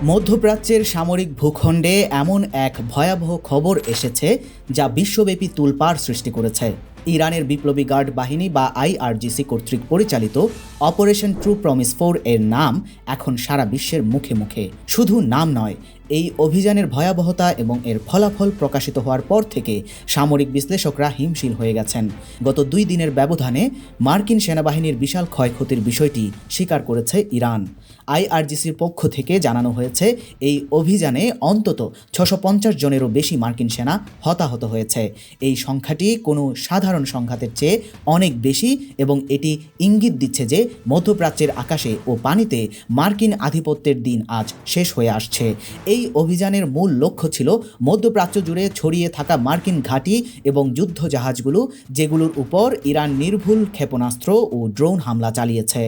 মধ্যপ্রাচ্যের সামরিক ভূখণ্ডে এমন এক ভয়াবহ খবর এসেছে যা বিশ্বব্যাপী তোলপাড় সৃষ্টি করেছে। ইরানের বিপ্লবী গার্ড বাহিনী বা আইআরজিসি কর্তৃক পরিচালিত অপারেশন ট্রু প্রমিস 4 এর নাম এখন সারা বিশ্বের মুখে মুখে। শুধু নাম নয়, এই অভিযানের ভয়াবহতা এবং এর ফলাফল প্রকাশিত হওয়ার পর থেকে সামরিক বিশ্লেষকরা হিমশিল হয়ে গেছেন। গত 2 দিনের ব্যবধানে মার্কিন সেনাবাহিনীর বিশাল ক্ষয়ক্ষতির বিষয়টি স্বীকার করেছে ইরান। আইআরজিসির পক্ষ থেকে জানানো হয়েছে, এই অভিযানে অন্তত 650 জনেরও বেশি মার্কিন সেনা হতাহত হয়েছে। এই সংখ্যাটি কোনো সাধারণ সংঘাতের চেয়ে অনেক বেশি এবং এটি ইঙ্গিত দিচ্ছে যে মধ্যপ্রাচ্যের আকাশে ও পানিতে মার্কিন আধিপত্যের দিন আজ শেষ হয়ে আসছে। এই অভিযানের মূল লক্ষ্য ছিল মধ্যপ্রাচ্য জুড়ে ছড়িয়ে থাকা মার্কিন ঘাঁটি এবং যুদ্ধ জাহাজগুলো, যেগুলোর উপর ইরান নির্ভুল ক্ষেপণাস্ত্র ও ড্রোন হামলা চালিয়েছে।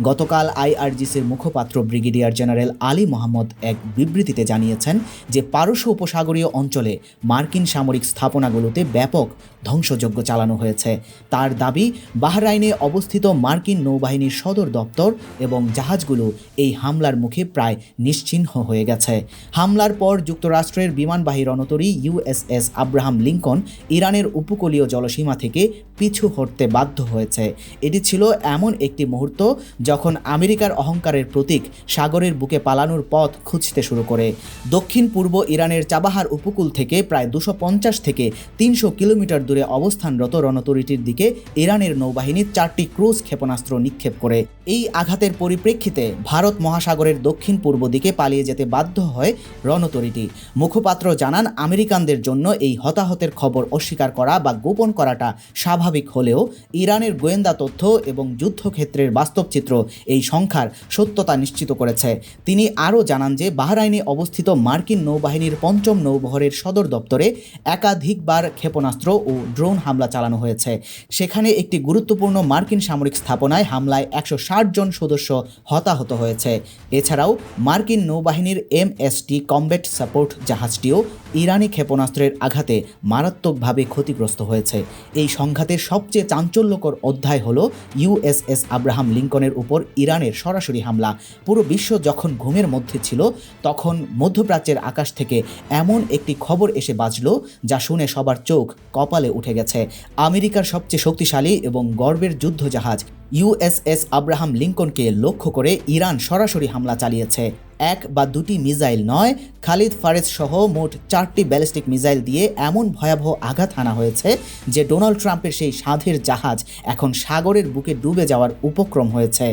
গতকাল আইআরজিসির মুখপাত্র ব্রিগেডিয়ার জেনারেল আলী মোহাম্মদ এক বিবৃতিতে জানিয়েছেন যে পারস্য উপসাগরীয় অঞ্চলে মার্কিন সামরিক স্থাপনাগুলোতে ব্যাপক ধ্বংসযজ্ঞ চালানো হয়েছে। তার দাবি, বাহরাইনে অবস্থিত মার্কিন নৌবাহিনীর সদর দপ্তর এবং জাহাজগুলো এই হামলার মুখে প্রায় নিশ্চিহ্ন হয়ে গেছে। হামলার পর যুক্তরাষ্ট্রের বিমানবাহী রণতরী ইউএসএস আব্রাহাম লিঙ্কন ইরানের উপকূলীয় জলসীমা থেকে পিছু হটতে বাধ্য হয়েছে। এটি ছিল এমন একটি মুহূর্ত যখন আমেরিকার অহংকারের প্রতীক সাগরের বুকে পালানোর পথ খুঁজতে শুরু করে। দক্ষিণ পূর্ব ইরানের চাবাহার উপকূল থেকে প্রায় 250 থেকে 300 কিলোমিটার দূরে অবস্থানরত রণতরীটির দিকে ইরানের নৌবাহিনী 4টি ক্রুজ ক্ষেপণাস্ত্র নিক্ষেপ করে। এই আঘাতের পরিপ্রেক্ষিতে ভারত মহাসাগরের দক্ষিণ পূর্ব দিকে পালিয়ে যেতে বাধ্য হয় রণতরীটি। মুখপাত্র জানান, আমেরিকানদের জন্য এই হতাহতের খবর অস্বীকার করা বা গোপন করাটা স্বাভাবিক হলেও ইরানের গোয়েন্দা তথ্য এবং যুদ্ধক্ষেত্রের বাস্তব চিত্র এই সংখ্যার সত্যতা নিশ্চিত করেছে। তিনি আরও জানান যে বাহরাইনে অবস্থিত মার্কিন নৌবাহিনীর 5ম নৌবহরের সদর দপ্তরে একাধিকবার ক্ষেপণাস্ত্র ও ড্রোন হামলা চালানো হয়েছে। সেখানে একটি গুরুত্বপূর্ণ মার্কিন সামরিক স্থাপনায় হামলায় 160 জন সদস্য হতাহত হয়েছে। এছাড়াও মার্কিন নৌবাহিনীর MST কমব্যাট সাপোর্ট জাহাজটিও ইরানি ক্ষেপণাস্ত্রের আঘাতে মারাত্মকভাবে ক্ষতিগ্রস্ত হয়েছে। এই সংঘাতের সবচেয়ে চাঞ্চল্যকর অধ্যায় হল ইউএসএস আব্রাহাম লিঙ্কনের উপর ইরানের সরাসরি হামলা। পুরো বিশ্ব যখন ঘুমের মধ্যে ছিল, তখন মধ্যপ্রাচ্যের আকাশ থেকে এমন একটি খবর এসে বাজল যা শুনে সবার চোখ কপালে উঠে গেছে। আমেরিকার সবচেয়ে শক্তিশালী এবং গর্বের যুদ্ধজাহাজ ইউএসএস আব্রাহাম লিঙ্কনকে লক্ষ্য করে ইরান সরাসরি হামলা চালিয়েছে। 1 বা 2টি মিসাইল নয়, খালিদ ফারেজ সহ মোট 4টি ব্যালিস্টিক মিসাইল দিয়ে এমন ভয়াবহ আঘাত হানা হয়েছে যে ডোনাল্ড ট্রাম্পের সেই সাধের জাহাজ এখন সাগরের বুকে ডুবে যাওয়ার উপক্রম হয়েছে।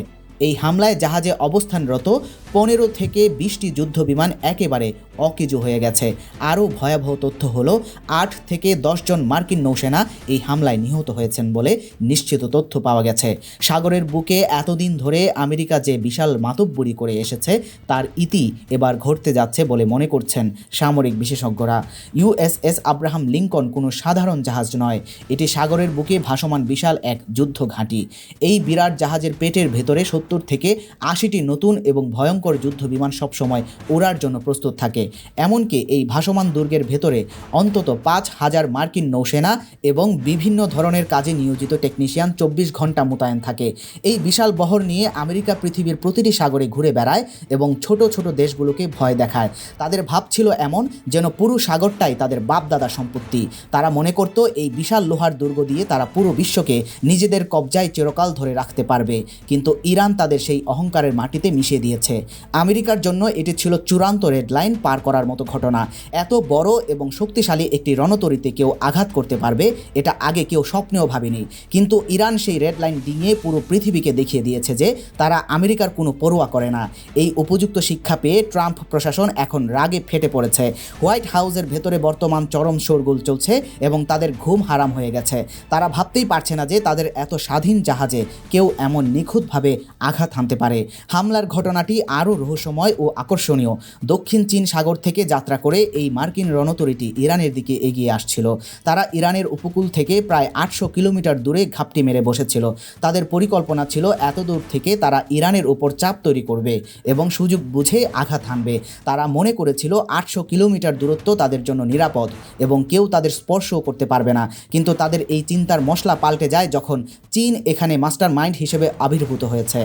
এই হামলায় জাহাজে অবস্থানরত 15 থেকে 20টি যুদ্ধ বিমান একেবারে অকেজো হয়ে গেছে। আরও ভয়াবহ তথ্য হলো 8 থেকে 10 জন মার্কিন নৌসেনা এই হামলায় নিহত হয়েছেন বলে নিশ্চিত তথ্য পাওয়া গেছে। সাগরের বুকে এতদিন ধরে আমেরিকা যে বিশাল মাতব্বরি করে এসেছে, তার ইতি এবার ঘটতে যাচ্ছে বলে মনে করছেন সামরিক বিশেষজ্ঞরা। ইউএসএস আব্রাহাম লিঙ্কন কোনো সাধারণ জাহাজ নয়, এটি সাগরের বুকে ভাসমান বিশাল এক যুদ্ধ ঘাঁটি। এই বিরাট জাহাজের পেটের ভেতরে 70 থেকে 80টি নতুন এবং ভয়ঙ্কর যুদ্ধ বিমান সবসময় ওড়ার জন্য প্রস্তুত থাকে। এমনকি এই ভাসমান দুর্গের ভেতরে অন্তত 5000 মার্কিন নৌসেনা এবং বিভিন্ন ধরনের কাজে নিয়োজিত টেকনিশিয়ান 24 ঘন্টা মোতায়েন থাকে। এই বিশাল বহর নিয়ে আমেরিকা পৃথিবীর প্রতিটি সাগরে ঘুরে বেড়ায় এবং ছোট ছোট দেশগুলোকে ভয় দেখায়। তাদের ভাব ছিল এমন যেন পুরো সাগরটাই তাদের বাপদাদা সম্পত্তি। তারা মনে করত এই বিশাল লোহার দুর্গ দিয়ে তারা পুরো বিশ্বকে নিজেদের কবজায় চিরকাল ধরে রাখতে পারবে। কিন্তু ইরান তাদের সেই অহংকারের মাটিতে মিশিয়ে দিয়েছে। আমেরিকার জন্য এটি ছিল চূড়ান্ত রেড লাইন পার করার মতো ঘটনা। এত বড় এবং শক্তিশালী একটি রণতরীতে কেউ আঘাত করতে পারবে, এটা আগে কেউ স্বপ্নেও ভাবেনি। কিন্তু ইরান সেই রেড লাইন ডিঙিয়ে পুরো পৃথিবীকে দেখিয়ে দিয়েছে যে তারা আমেরিকার কোনো পরোয়া করে না। এই উপযুক্ত শিক্ষা পেয়ে ট্রাম্প প্রশাসন এখন রাগে ফেটে পড়েছে। হোয়াইট হাউসের ভেতরে বর্তমান চরম শোরগোল চলছে এবং তাদের ঘুম হারাম হয়ে গেছে। তারা ভাবতেই পারছে না যে তাদের এত স্বাধীন জাহাজে কেউ এমন নিখুঁতভাবে আঘাত হানতে পারে। হামলার ঘটনাটি আরও রহস্যময় ও আকর্ষণীয়। দক্ষিণ চীন সাগর থেকে যাত্রা করে এই মার্কিন রণতরীটি ইরানের দিকে এগিয়ে আসছিল। তারা ইরানের উপকূল থেকে প্রায় 800 কিলোমিটার দূরে ঘাপটি মেরে বসেছিল। তাদের পরিকল্পনা ছিল এত দূর থেকে তারা ইরানের উপর চাপ তৈরি করবে এবং সুযোগ বুঝে আঘাত হানবে। তারা মনে করেছিল 800 কিলোমিটার দূরত্ব তাদের জন্য নিরাপদ এবং কেউ তাদের স্পর্শও করতে পারবে না। কিন্তু তাদের এই চিন্তার মশলা পাল্টে যায় যখন চীন এখানে মাস্টার মাইন্ড হিসেবে আবির্ভূত হয়েছে।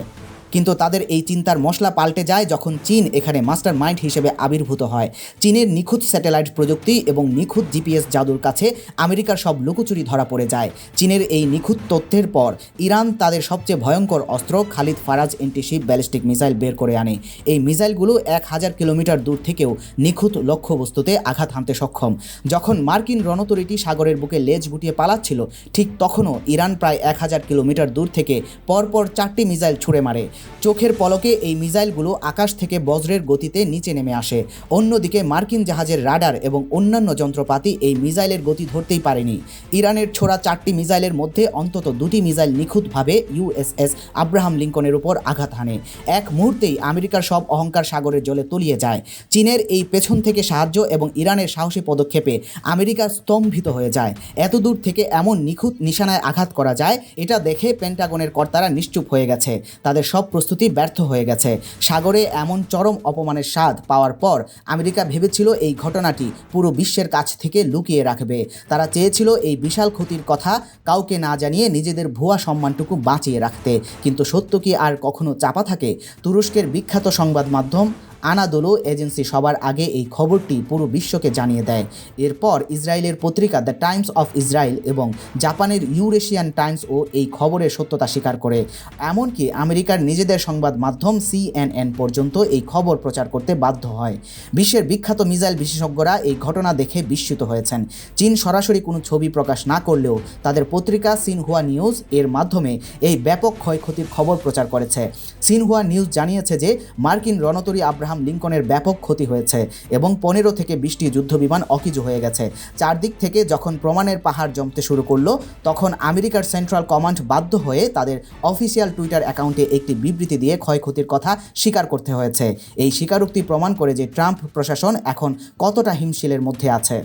কিন্তু তাদের এই চিন্তার মশলা পাল্টে যায় যখন চীন এখানে মাস্টার মাইন্ড হিসেবে আবির্ভূত হয়। চীনের নিখুঁত স্যাটেলাইট প্রযুক্তি এবং নিখুঁত জিপিএস জাদুর কাছে আমেরিকার সব লুকোচুরি ধরা পড়ে যায়। চীনের এই নিখুঁত তথ্যের পর ইরান তাদের সবচেয়ে ভয়ঙ্কর অস্ত্র Khalid Faraz antiship ballistic missile বের করে আনে। এই মিসাইলগুলো 1000 কিলোমিটার দূর থেকেও নিখুঁত লক্ষ্যবস্তুতে আঘাত হানতে সক্ষম। যখন মার্কিন রণতরীটি সাগরের বুকে লেজ গুটিয়ে পালাচ্ছিল, ঠিক তখনও ইরান প্রায় 1000 কিলোমিটার দূর থেকে পরপর 4টি মিসাইল ছুড়ে মারে। চোখের পলকে এই মিসাইলগুলো আকাশ থেকে বজ্রের গতিতে নিচে নেমে আসে। অন্যদিকে মার্কিন জাহাজের রাডার এবং অন্যান্য যন্ত্রপাতি এই মিসাইলের গতি ধরতেই পারেনি। ইরানের ছোড়া 4টি মিসাইলের মধ্যে অন্তত 2টি মিসাইল নিখুঁতভাবে ইউএসএস আব্রাহাম লিঙ্কনের উপর আঘাত হানে। এক মুহূর্তেই আমেরিকার সব অহংকার সাগরের জলে তলিয়ে যায়। চীনের এই পেছন থেকে সাহায্য এবং ইরানের সাহসী পদক্ষেপে আমেরিকা স্তম্ভিত হয়ে যায়। এত দূর থেকে এমন নিখুঁত নিশানায় আঘাত করা যায়, এটা দেখে পেন্টাগনের কর্তারা নিশ্চুপ হয়ে গেছে। তাদের সব প্রস্তুতি ব্যর্থ হয়ে গেছে। সাগরে এমন চরম অপমানের স্বাদ পাওয়ার পর আমেরিকা ভেবেছিল এই ঘটনাটি পুরো বিশ্বের কাছ থেকে লুকিয়ে রাখবে। তারা চেয়েছিল এই বিশাল ক্ষতির কথা কাউকে না জানিয়ে নিজেদের ভুয়া সম্মানটুকু বাঁচিয়ে রাখতে। কিন্তু সত্য কি আর কখনো চাপা থাকে? তুরস্কের বিখ্যাত সংবাদ মাধ্যম আনাদোলু এজেন্সি সবার আগে এই খবরটি পুরো বিশ্বকে জানিয়ে দেয়। এরপর ইসরায়েলের পত্রিকা দ্য টাইমস অফ ইসরায়েল এবং জাপানের ইউরেশিয়ান টাইমসও এই খবরের সত্যতা স্বীকার করে। এমনকি আমেরিকার নিজেদের সংবাদ মাধ্যম CNN পর্যন্ত এই খবর প্রচার করতে বাধ্য হয়। বিশ্বের বিখ্যাত মিসাইল বিশেষজ্ঞরা এই ঘটনা দেখে বিস্মিত হয়েছেন। চীন সরাসরি কোনো ছবি প্রকাশ না করলেও তাদের পত্রিকা সিনহুয়া নিউজ এর মাধ্যমে এই ব্যাপক ক্ষয়ক্ষতির খবর প্রচার করেছে। সিনহুয়া নিউজ জানিয়েছে যে মার্কিন রণতরী আব্রাহাম লিঙ্কনের ব্যাপক ক্ষতি হয়েছে এবং 15 থেকে 20টি যুদ্ধবিমান অকেজো হয়ে গেছে। চারদিক থেকে যখন প্রমাণের পাহাড় জমতে শুরু করলো, তখন আমেরিকার সেন্ট্রাল কমান্ড বাধ্য হয়ে তাদের অফিসিয়াল টুইটার অ্যাকাউন্টে একটি বিবৃতি দিয়ে ক্ষয়ক্ষতির কথা স্বীকার করতে হয়েছে। এই স্বীকারোক্তি প্রমাণ করে যে ট্রাম্প প্রশাসন এখন কতটা হিমশিলের মধ্যে আছে।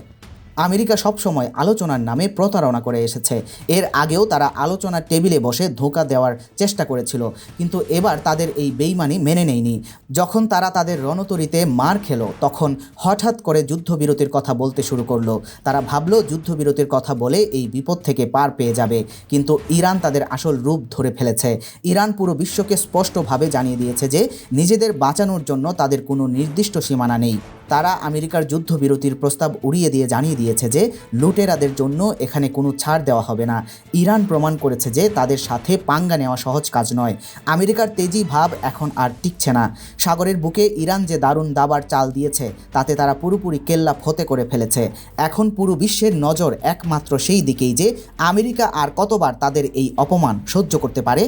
আমেরিকা সবসময় আলোচনার নামে প্রতারণা করে এসেছে। এর আগেও তারা আলোচনার টেবিলে বসে ধোঁকা দেওয়ার চেষ্টা করেছিল, কিন্তু এবার তাদের এই বেইমানি মেনে নেয়নি। যখন তারা তাদের রণতরীতে মার খেলো, তখন হঠাৎ করে যুদ্ধবিরতির কথা বলতে শুরু করলো। তারা ভাবলো যুদ্ধবিরতির কথা বলে এই বিপদ থেকে পার পেয়ে যাবে, কিন্তু ইরান তাদের আসল রূপ ধরে ফেলেছে। ইরান পুরো বিশ্বকে স্পষ্টভাবে জানিয়ে দিয়েছে যে নিজেদের বাঁচানোর জন্য তাদের কোনো নির্দিষ্ট সীমানা নেই। তারা আমেরিকার যুদ্ধবিরতির প্রস্তাব উড়িয়ে দিয়ে জানিয়ে দিয়েছে যে লুটেরাদের জন্য এখানে কোনো ছাড় দেওয়া হবে না। ইরান প্রমাণ করেছে যে তাদের সাথে পাঙ্গা নেওয়া সহজ কাজ নয়। আমেরিকার তেজি ভাব এখন আর টিকছে না। সাগরের বুকে ইরান যে দারুণ দাবার চাল দিয়েছে, তাতে তারা পুরোপুরি কেল্লা ফতে করে ফেলেছে। এখন পুরো বিশ্বের নজর একমাত্র সেই দিকেই যে আমেরিকা আর কতবার তাদের এই অপমান সহ্য করতে পারে।